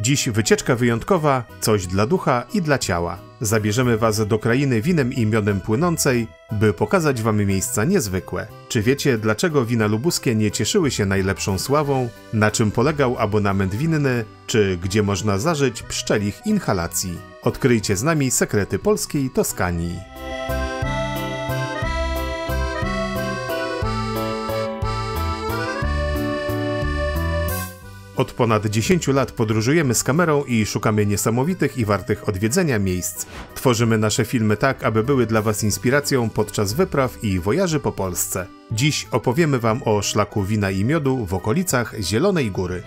Dziś wycieczka wyjątkowa, coś dla ducha i dla ciała. Zabierzemy Was do krainy winem i miodem płynącej, by pokazać Wam miejsca niezwykłe. Czy wiecie, dlaczego wina lubuskie nie cieszyły się najlepszą sławą? Na czym polegał abonament winny? Czy gdzie można zażyć pszczelich inhalacji? Odkryjcie z nami sekrety polskiej Toskanii. Od ponad 10 lat podróżujemy z kamerą i szukamy niesamowitych i wartych odwiedzenia miejsc. Tworzymy nasze filmy tak, aby były dla Was inspiracją podczas wypraw i wojaży po Polsce. Dziś opowiemy Wam o szlaku wina i miodu w okolicach Zielonej Góry.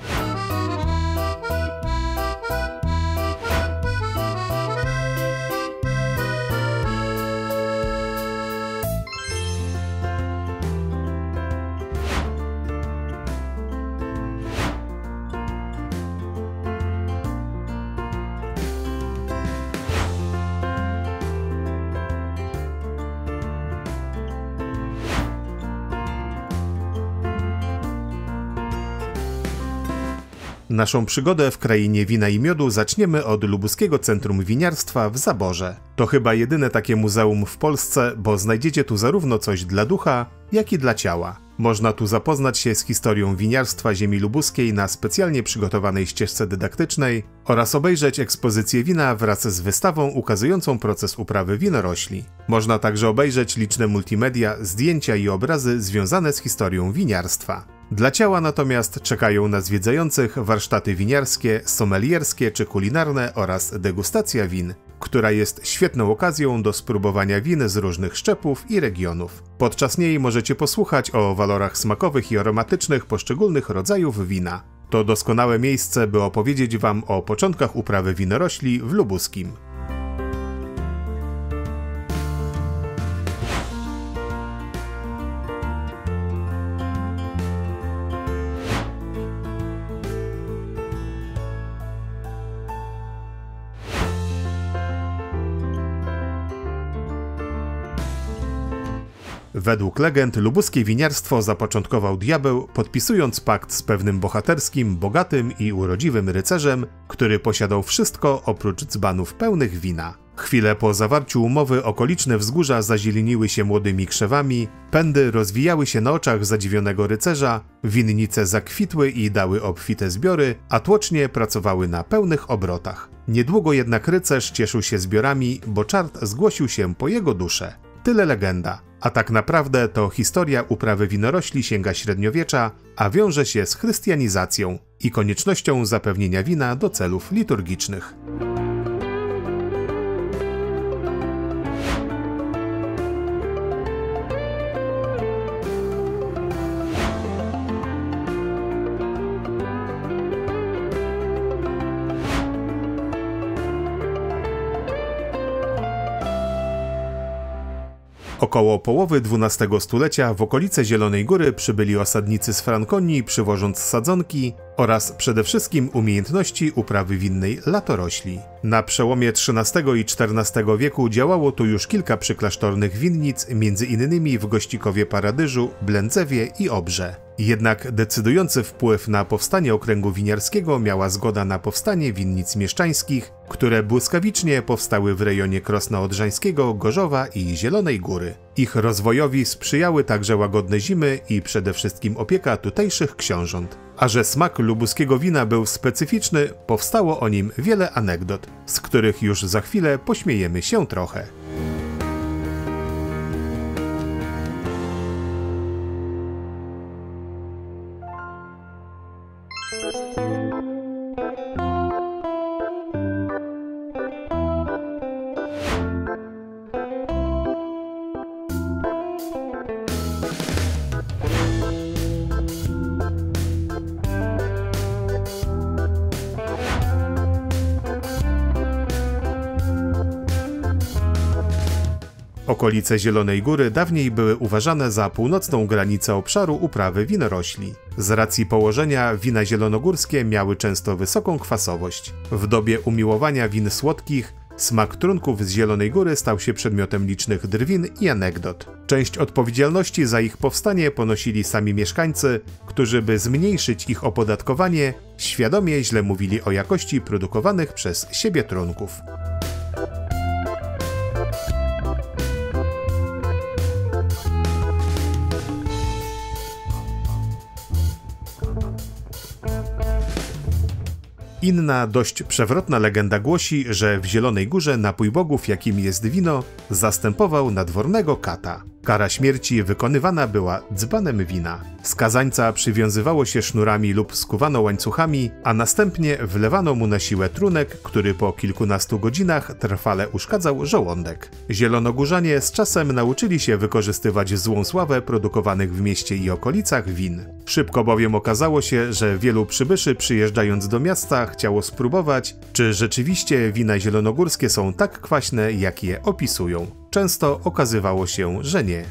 Naszą przygodę w krainie wina i miodu zaczniemy od Lubuskiego Centrum Winiarstwa w Zaborze. To chyba jedyne takie muzeum w Polsce, bo znajdziecie tu zarówno coś dla ducha, jak i dla ciała. Można tu zapoznać się z historią winiarstwa ziemi lubuskiej na specjalnie przygotowanej ścieżce dydaktycznej oraz obejrzeć ekspozycję wina wraz z wystawą ukazującą proces uprawy winorośli. Można także obejrzeć liczne multimedia, zdjęcia i obrazy związane z historią winiarstwa. Dla ciała natomiast czekają na zwiedzających warsztaty winiarskie, sommelierskie czy kulinarne oraz degustacja win, która jest świetną okazją do spróbowania win z różnych szczepów i regionów. Podczas niej możecie posłuchać o walorach smakowych i aromatycznych poszczególnych rodzajów wina. To doskonałe miejsce, by opowiedzieć Wam o początkach uprawy winorośli w Lubuskim. Według legend lubuskie winiarstwo zapoczątkował diabeł, podpisując pakt z pewnym bohaterskim, bogatym i urodziwym rycerzem, który posiadał wszystko oprócz dzbanów pełnych wina. Chwilę po zawarciu umowy okoliczne wzgórza zazieleniły się młodymi krzewami, pędy rozwijały się na oczach zadziwionego rycerza, winnice zakwitły i dały obfite zbiory, a tłocznie pracowały na pełnych obrotach. Niedługo jednak rycerz cieszył się zbiorami, bo czart zgłosił się po jego duszę. Tyle legenda. A tak naprawdę to historia uprawy winorośli sięga średniowiecza, a wiąże się z chrystianizacją i koniecznością zapewnienia wina do celów liturgicznych. Około połowy XII stulecia w okolice Zielonej Góry przybyli osadnicy z Frankonii, przywożąc sadzonki oraz przede wszystkim umiejętności uprawy winnej latorośli. Na przełomie XIII i XIV wieku działało tu już kilka przyklasztornych winnic, m.in. w Gościkowie Paradyżu, Blędzewie i Obrze. Jednak decydujący wpływ na powstanie okręgu winiarskiego miała zgoda na powstanie winnic mieszczańskich, które błyskawicznie powstały w rejonie Krosna Odrzańskiego, Gorzowa i Zielonej Góry. Ich rozwojowi sprzyjały także łagodne zimy i przede wszystkim opieka tutejszych książąt. A że smak lubuskiego wina był specyficzny, powstało o nim wiele anegdot, z których już za chwilę pośmiejemy się trochę. Okolice Zielonej Góry dawniej były uważane za północną granicę obszaru uprawy winorośli. Z racji położenia wina zielonogórskie miały często wysoką kwasowość. W dobie umiłowania win słodkich Smak trunków z Zielonej Góry stał się przedmiotem licznych drwin i anegdot. Część odpowiedzialności za ich powstanie ponosili sami mieszkańcy, którzy, by zmniejszyć ich opodatkowanie, świadomie źle mówili o jakości produkowanych przez siebie trunków. Inna, dość przewrotna legenda głosi, że w Zielonej Górze napój bogów, jakim jest wino, zastępował nadwornego kata. Kara śmierci wykonywana była dzbanem wina. Skazańca przywiązywało się sznurami lub skuwano łańcuchami, a następnie wlewano mu na siłę trunek, który po kilkunastu godzinach trwale uszkadzał żołądek. Zielonogórzanie z czasem nauczyli się wykorzystywać złą sławę produkowanych w mieście i okolicach win. Szybko bowiem okazało się, że wielu przybyszy przyjeżdżając do miasta chciało spróbować, czy rzeczywiście wina zielonogórskie są tak kwaśne, jak je opisują. Często okazywało się, że nie.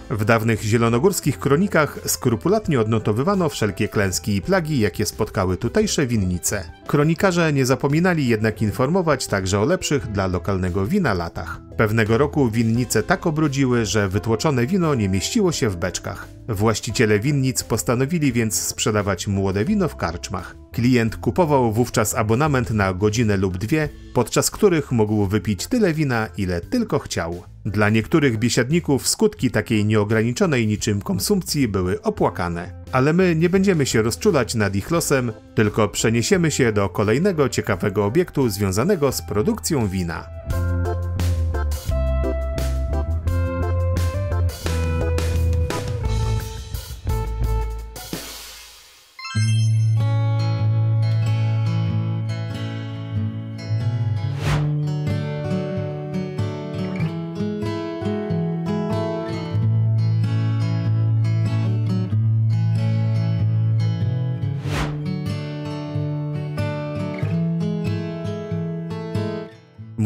W dawnych zielonogórskich kronikach skrupulatnie odnotowywano wszelkie klęski i plagi, jakie spotkały tutejsze winnice. Kronikarze nie zapominali jednak informować także o lepszych dla lokalnego wina latach. Pewnego roku winnice tak obrudziły, że wytłoczone wino nie mieściło się w beczkach. Właściciele winnic postanowili więc sprzedawać młode wino w karczmach. Klient kupował wówczas abonament na godzinę lub dwie, podczas których mógł wypić tyle wina, ile tylko chciał. Dla niektórych biesiadników skutki takiej nieograniczonej niczym konsumpcji były opłakane. Ale my nie będziemy się rozczulać nad ich losem, tylko przeniesiemy się do kolejnego ciekawego obiektu związanego z produkcją wina.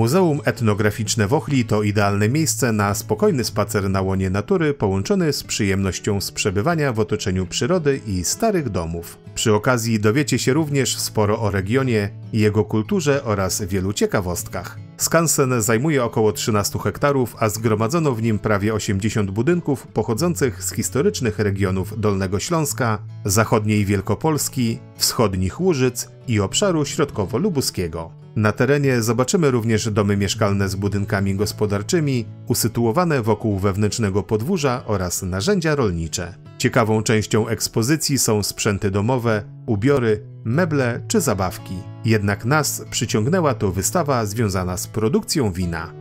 Muzeum Etnograficzne w Ochli to idealne miejsce na spokojny spacer na łonie natury połączony z przyjemnością z przebywania w otoczeniu przyrody i starych domów. Przy okazji dowiecie się również sporo o regionie, jego kulturze oraz wielu ciekawostkach. Skansen zajmuje około 13 hektarów, a zgromadzono w nim prawie 80 budynków pochodzących z historycznych regionów Dolnego Śląska, zachodniej Wielkopolski, wschodnich Łużyc i obszaru środkowo-lubuskiego. Na terenie zobaczymy również domy mieszkalne z budynkami gospodarczymi, usytuowane wokół wewnętrznego podwórza oraz narzędzia rolnicze. Ciekawą częścią ekspozycji są sprzęty domowe, ubiory, meble czy zabawki. Jednak nas przyciągnęła tu wystawa związana z produkcją wina.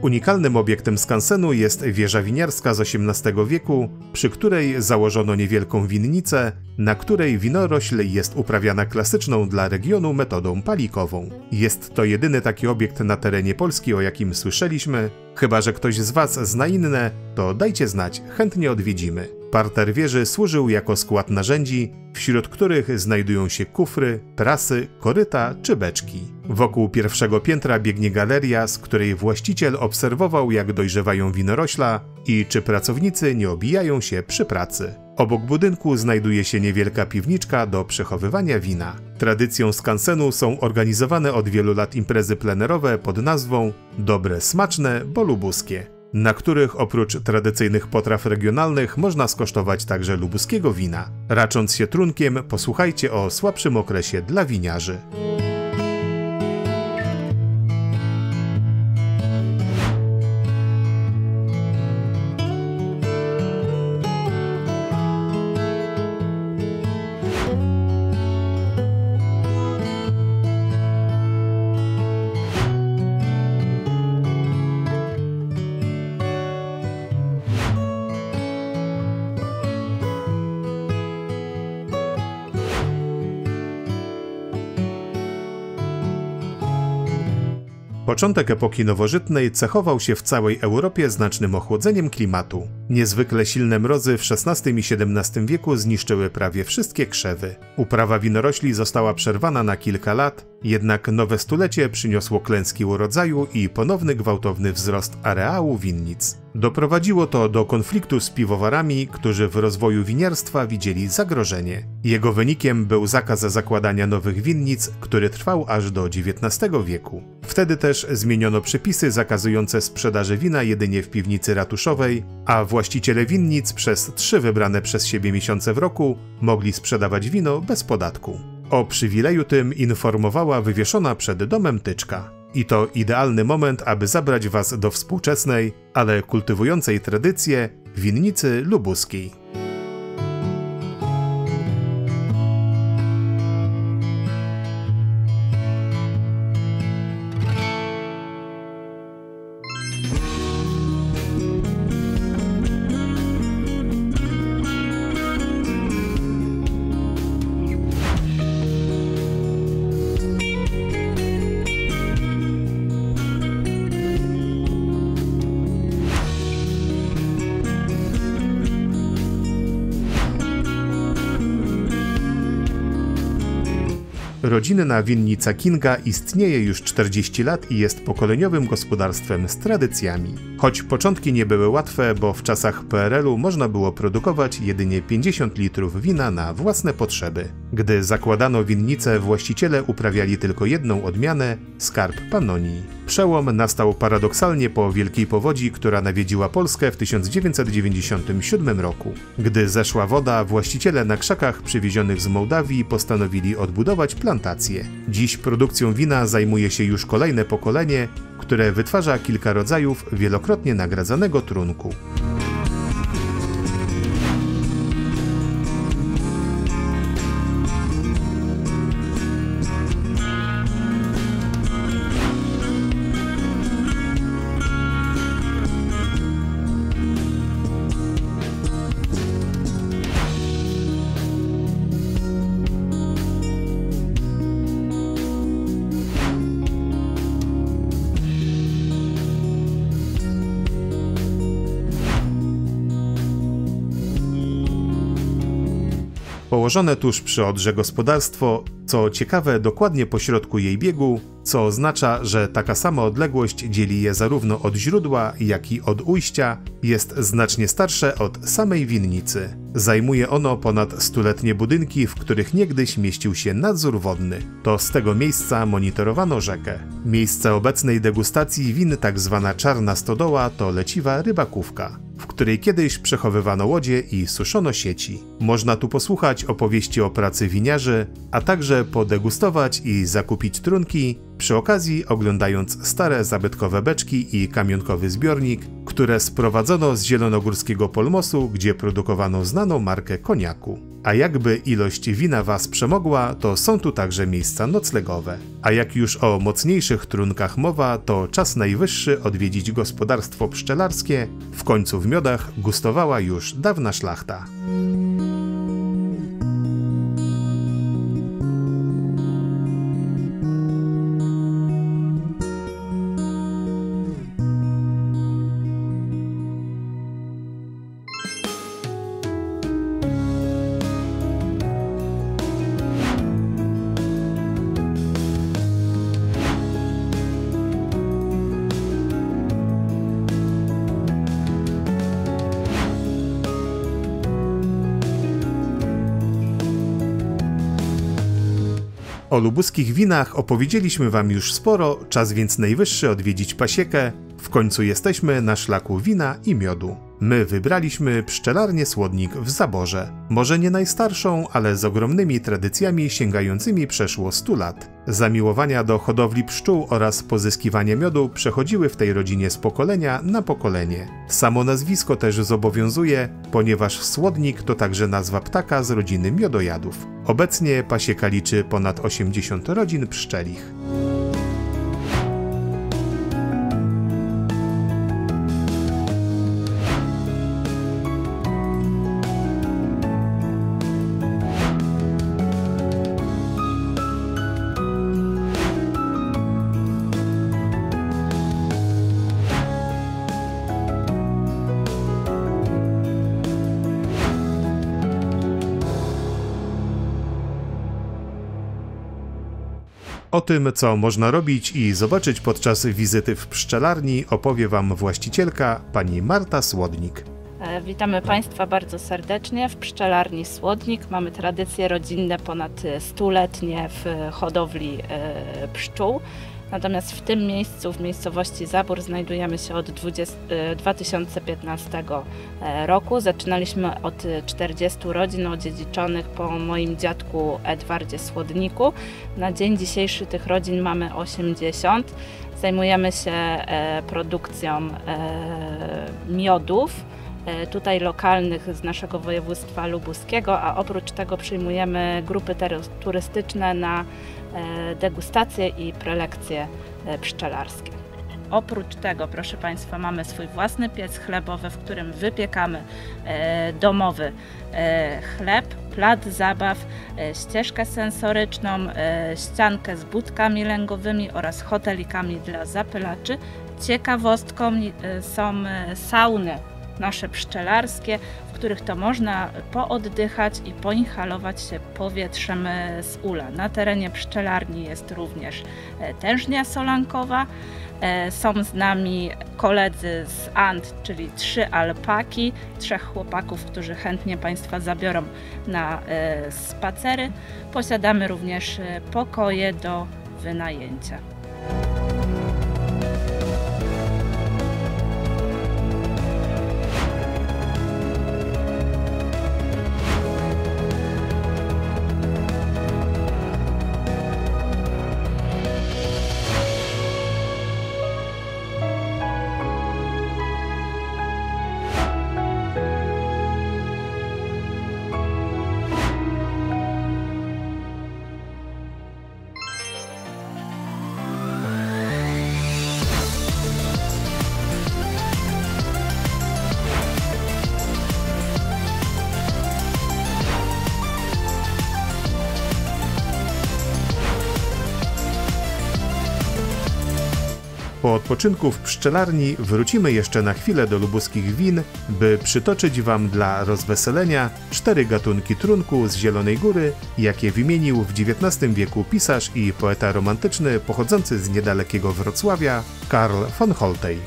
Unikalnym obiektem skansenu jest wieża winiarska z XVIII wieku, przy której założono niewielką winnicę, na której winorośl jest uprawiana klasyczną dla regionu metodą palikową. Jest to jedyny taki obiekt na terenie Polski, o jakim słyszeliśmy. Chyba że ktoś z Was zna inne, to dajcie znać, chętnie odwiedzimy. Parter wieży służył jako skład narzędzi, wśród których znajdują się kufry, prasy, koryta czy beczki. Wokół pierwszego piętra biegnie galeria, z której właściciel obserwował, jak dojrzewają winorośla i czy pracownicy nie obijają się przy pracy. Obok budynku znajduje się niewielka piwniczka do przechowywania wina. Tradycją skansenu są organizowane od wielu lat imprezy plenerowe pod nazwą Dobre Smaczne, bo lubuskie, na których oprócz tradycyjnych potraw regionalnych można skosztować także lubuskiego wina. Racząc się trunkiem, posłuchajcie o słabszym okresie dla winiarzy. Początek epoki nowożytnej cechował się w całej Europie znacznym ochłodzeniem klimatu. Niezwykle silne mrozy w XVI i XVII wieku zniszczyły prawie wszystkie krzewy. Uprawa winorośli została przerwana na kilka lat, jednak nowe stulecie przyniosło klęski urodzaju i ponowny gwałtowny wzrost areału winnic. Doprowadziło to do konfliktu z piwowarami, którzy w rozwoju winiarstwa widzieli zagrożenie. Jego wynikiem był zakaz zakładania nowych winnic, który trwał aż do XIX wieku. Wtedy też zmieniono przepisy zakazujące sprzedaży wina jedynie w piwnicy ratuszowej, a właściciele winnic przez 3 wybrane przez siebie miesiące w roku mogli sprzedawać wino bez podatku. O przywileju tym informowała wywieszona przed domem tyczka. I to idealny moment, aby zabrać Was do współczesnej, ale kultywującej tradycję winnicy lubuskiej. Rodzinna winnica Kinga istnieje już 40 lat i jest pokoleniowym gospodarstwem z tradycjami. Choć początki nie były łatwe, bo w czasach PRL-u można było produkować jedynie 50 litrów wina na własne potrzeby. Gdy zakładano winnicę, właściciele uprawiali tylko jedną odmianę – Skarb Pannonii. Przełom nastał paradoksalnie po wielkiej powodzi, która nawiedziła Polskę w 1997 roku. Gdy zeszła woda, właściciele na krzakach przywiezionych z Mołdawii postanowili odbudować plantacje. Dziś produkcją wina zajmuje się już kolejne pokolenie, które wytwarza kilka rodzajów wielokrotnie nagradzanego trunku. Położone tuż przy Odrze gospodarstwo, co ciekawe dokładnie pośrodku jej biegu, co oznacza, że taka sama odległość dzieli je zarówno od źródła, jak i od ujścia, jest znacznie starsze od samej winnicy. Zajmuje ono ponad 100-letnie budynki, w których niegdyś mieścił się nadzór wodny. To z tego miejsca monitorowano rzekę. Miejsce obecnej degustacji win, tak zwana Czarna Stodoła, to leciwa rybakówka, w której kiedyś przechowywano łodzie i suszono sieci. Można tu posłuchać opowieści o pracy winiarzy, a także podegustować i zakupić trunki, przy okazji oglądając stare zabytkowe beczki i kamionkowy zbiornik, które sprowadzono z zielonogórskiego Polmosu, gdzie produkowano znaną markę koniaku. A jakby ilość wina Was przemogła, to są tu także miejsca noclegowe. A jak już o mocniejszych trunkach mowa, to czas najwyższy odwiedzić gospodarstwo pszczelarskie. W końcu w miodach gustowała już dawna szlachta. O lubuskich winach opowiedzieliśmy Wam już sporo, czas więc najwyższy odwiedzić pasiekę. W końcu jesteśmy na szlaku wina i miodu. My wybraliśmy pszczelarnię Słodnik w Zaborze. Może nie najstarszą, ale z ogromnymi tradycjami sięgającymi przeszło 100 lat. Zamiłowania do hodowli pszczół oraz pozyskiwania miodu przechodziły w tej rodzinie z pokolenia na pokolenie. Samo nazwisko też zobowiązuje, ponieważ Słodnik to także nazwa ptaka z rodziny miodojadów. Obecnie pasieka liczy ponad 80 rodzin pszczelich. O tym, co można robić i zobaczyć podczas wizyty w pszczelarni, opowie Wam właścicielka, pani Marta Słodnik. Witamy Państwa bardzo serdecznie w pszczelarni Słodnik. Mamy tradycje rodzinne ponad 100-letnie w hodowli pszczół. Natomiast w tym miejscu, w miejscowości Zabór, znajdujemy się od 2015 roku. Zaczynaliśmy od 40 rodzin odziedziczonych po moim dziadku Edwardzie Słodniku. Na dzień dzisiejszy tych rodzin mamy 80. Zajmujemy się produkcją miodów, tutaj lokalnych z naszego województwa lubuskiego, a oprócz tego przyjmujemy grupy turystyczne na degustacje i prelekcje pszczelarskie. Oprócz tego, proszę Państwa, mamy swój własny piec chlebowy, w którym wypiekamy domowy chleb, plac zabaw, ścieżkę sensoryczną, ściankę z budkami lęgowymi oraz hotelikami dla zapylaczy. Ciekawostką są sauny nasze pszczelarskie, w których to można pooddychać i poinhalować się powietrzem z ula. Na terenie pszczelarni jest również tężnia solankowa. Są z nami koledzy z Ant, czyli 3 alpaki, 3 chłopaków, którzy chętnie Państwa zabiorą na spacery. Posiadamy również pokoje do wynajęcia. Po odpoczynku w pszczelarni wrócimy jeszcze na chwilę do lubuskich win, by przytoczyć Wam dla rozweselenia 4 gatunki trunku z Zielonej Góry, jakie wymienił w XIX wieku pisarz i poeta romantyczny pochodzący z niedalekiego Wrocławia, Karl von Holtej.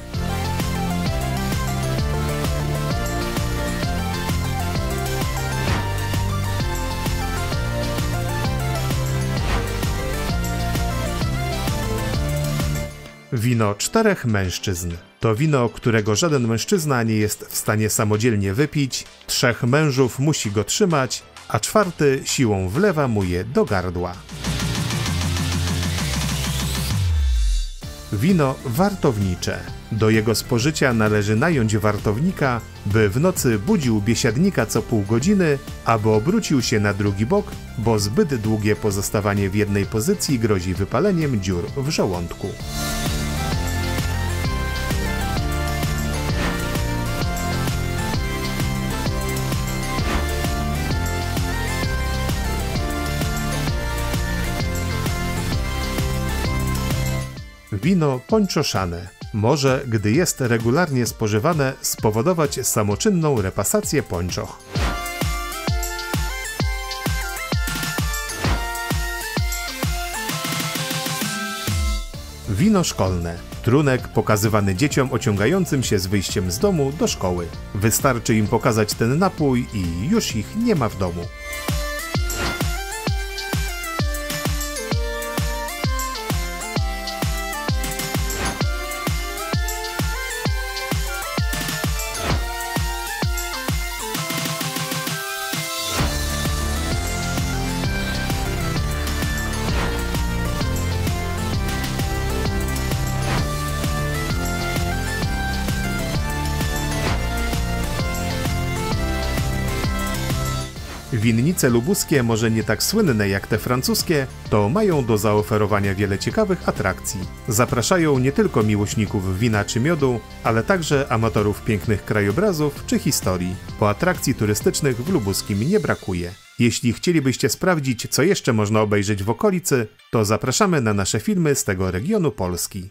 Wino 4 mężczyzn. To wino, którego żaden mężczyzna nie jest w stanie samodzielnie wypić, 3 mężów musi go trzymać, a 4 siłą wlewa mu je do gardła. Wino wartownicze. Do jego spożycia należy nająć wartownika, by w nocy budził biesiadnika co pół godziny, aby obrócił się na drugi bok, bo zbyt długie pozostawanie w jednej pozycji grozi wypaleniem dziur w żołądku. Wino pończoszane może, gdy jest regularnie spożywane, spowodować samoczynną repasację pończoch. Wino szkolne. Trunek pokazywany dzieciom ociągającym się z wyjściem z domu do szkoły. Wystarczy im pokazać ten napój i już ich nie ma w domu. Winnice lubuskie, może nie tak słynne jak te francuskie, to mają do zaoferowania wiele ciekawych atrakcji. Zapraszają nie tylko miłośników wina czy miodu, ale także amatorów pięknych krajobrazów czy historii. Po atrakcji turystycznych w Lubuskim nie brakuje. Jeśli chcielibyście sprawdzić, co jeszcze można obejrzeć w okolicy, to zapraszamy na nasze filmy z tego regionu Polski.